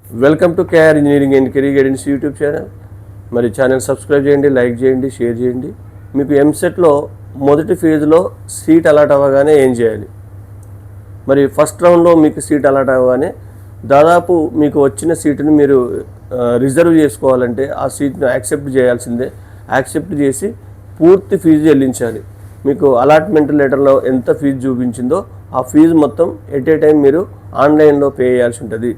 Welcome to KR engineering and career guidance YouTube channel. మరి channel subscribe చేయండి, like చేయండి, share చేయండి. మీకు ఎంసెట్లో మొదటి ఫేజ్లో సీట్ అలాట్ అవ్వగానే ఏం చేయాలి, మరి ఫస్ట్ రౌండ్లో మీకు సీట్ అలాట్ అవ్వగానే దాదాపు మీకు వచ్చిన సీటుని మీరు రిజర్వ్ చేసుకోవాలంటే ఆ సీట్ను యాక్సెప్ట్ చేయాల్సిందే. యాక్సెప్ట్ చేసి పూర్తి ఫీజు చెల్లించాలి. మీకు అలాట్మెంట్ లెటర్లో ఎంత ఫీజు చూపించిందో ఆ ఫీజు మొత్తం ఎట్ ఏ టైం మీరు ఆన్లైన్లో పే చేయాల్సి ఉంటుంది.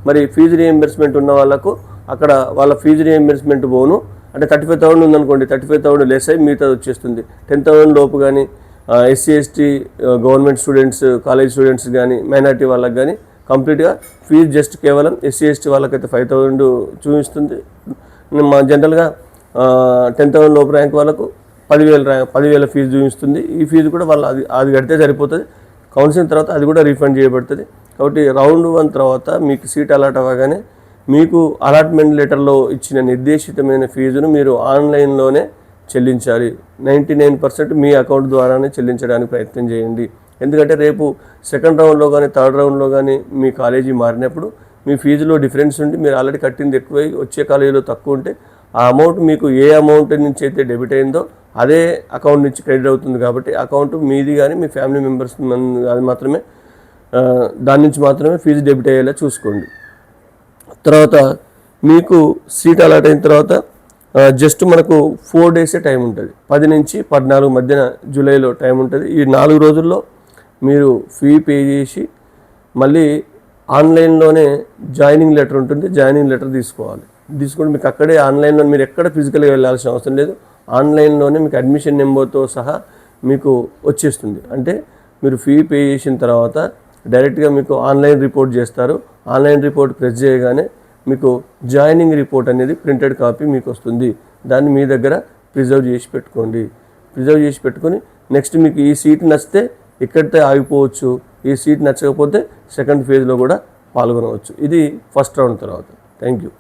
మరి ఫీజు రీఎంబర్స్మెంట్ ఉన్న వాళ్ళకు అక్కడ వాళ్ళ ఫీజు రీఎంబర్స్మెంట్ పోను అంటే 35,000 ఉందనుకోండి, 35,000 లెస్ అయ్యి మిగతా వచ్చేస్తుంది. 10,000 లోపు కానీ SC ST government students, college students కానీ, మైనార్టీ వాళ్ళకి కానీ కంప్లీట్గా ఫీజు జస్ట్ కేవలం ఎస్సీ ఎస్టీ వాళ్ళకైతే 5,000 చూపిస్తుంది. మా జనరల్గా 10,000 లోపు ర్యాంక్ వాళ్ళకు 10,000 ఫీజు చూపిస్తుంది. ఈ ఫీజు కూడా వాళ్ళు అది కడితే సరిపోతుంది. కౌన్సిలింగ్ తర్వాత అది కూడా రీఫండ్ చేయబడుతుంది. కాబట్టి రౌండ్ 1 తర్వాత మీకు సీట్ అలాట్ అవ్వగానే మీకు అలాట్మెంట్ లెటర్లో ఇచ్చిన నిర్దేశితమైన ఫీజును మీరు ఆన్లైన్లోనే చెల్లించాలి. 99% మీ అకౌంట్ ద్వారానే చెల్లించడానికి ప్రయత్నం చేయండి. ఎందుకంటే రేపు సెకండ్ రౌండ్లో కానీ థర్డ్ రౌండ్లో కానీ మీ కాలేజీ మారినప్పుడు మీ ఫీజులో డిఫరెన్స్ ఉండి మీరు ఆల్రెడీ కట్టింది ఎక్కువై వచ్చే కాలేజీలో తక్కువ ఉంటే ఆ అమౌంట్ మీకు ఏ అమౌంట్ నుంచి అయితే డెబిట్ అయిందో అదే అకౌంట్ నుంచి క్రెడిట్ అవుతుంది. కాబట్టి అకౌంట్ మీది కానీ మీ ఫ్యామిలీ మెంబర్స్ అది మాత్రమే దాని నుంచి మాత్రమే ఫీజు డెబిట్ అయ్యేలా చూసుకోండి. తర్వాత మీకు సీట్ అలాట్ అయిన తర్వాత జస్ట్ మనకు 4 డేసే టైం ఉంటుంది. 10 నుంచి 14 మధ్యన జూలైలో టైం ఉంటుంది. ఈ 4 రోజుల్లో మీరు ఫీ పే చేసి మళ్ళీ ఆన్లైన్లోనే జాయినింగ్ లెటర్ ఉంటుంది. జాయినింగ్ లెటర్ తీసుకొని మీకు అక్కడే ఆన్లైన్లో మీరు ఎక్కడ ఫిజికల్గా వెళ్ళాల్సిన అవసరం లేదు. ఆన్లైన్లోనే మీకు అడ్మిషన్ నెంబర్తో సహా మీకు వచ్చేస్తుంది. అంటే మీరు ఫీ పే చేసిన తర్వాత డైరెక్ట్గా మీకు ఆన్లైన్ రిపోర్ట్ చేస్తారు. ఆన్లైన్ రిపోర్ట్ ప్రెస్ చేయగానే మీకు జాయినింగ్ రిపోర్ట్ అనేది ప్రింటెడ్ కాపీ మీకు వస్తుంది. దాన్ని మీ దగ్గర ప్రిజర్వ్ చేసి పెట్టుకొని నెక్స్ట్ మీకు ఈ సీట్ నచ్చితే ఇక్కడితో ఆగిపోవచ్చు. ఈ సీట్ నచ్చకపోతే సెకండ్ ఫేజ్లో కూడా పాల్గొనవచ్చు. ఇది ఫస్ట్ రౌండ్ తర్వాత. Thank you.